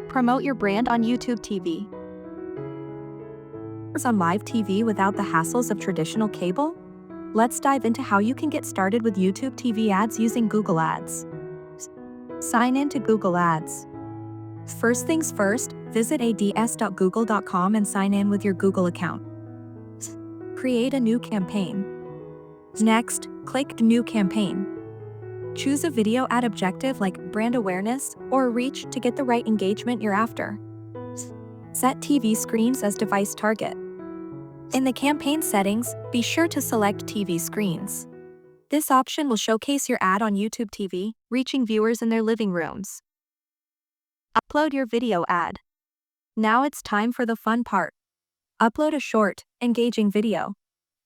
Promote your brand on YouTube TV. On live TV without the hassles of traditional cable? Let's dive into how you can get started with YouTube TV ads using Google Ads. Sign in to Google Ads. First things first, visit ads.google.com and sign in with your Google account. Create a new campaign. Next, click New Campaign. Choose a video ad objective like brand awareness or reach to get the right engagement you're after. Set TV screens as device target. In the campaign settings, be sure to select TV screens. This option will showcase your ad on YouTube TV, reaching viewers in their living rooms. Upload your video ad. Now it's time for the fun part. Upload a short, engaging video.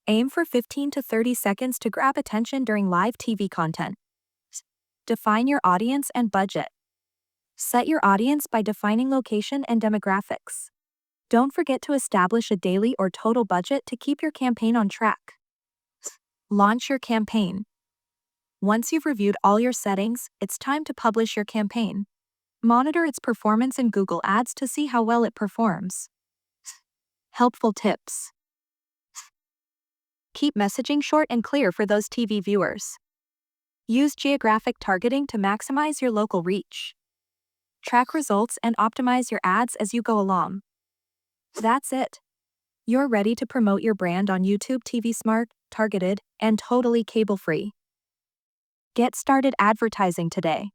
Aim for 15 to 30 seconds to grab attention during live TV content. Define your audience and budget. Set your audience by defining location and demographics. Don't forget to establish a daily or total budget to keep your campaign on track. Launch your campaign. Once you've reviewed all your settings, it's time to publish your campaign. Monitor its performance in Google Ads to see how well it performs. Helpful tips. Keep messaging short and clear for those TV viewers. Use geographic targeting to maximize your local reach. Track results and optimize your ads as you go along. That's it. You're ready to promote your brand on YouTube TV smart, targeted, and totally cable-free. Get started advertising today.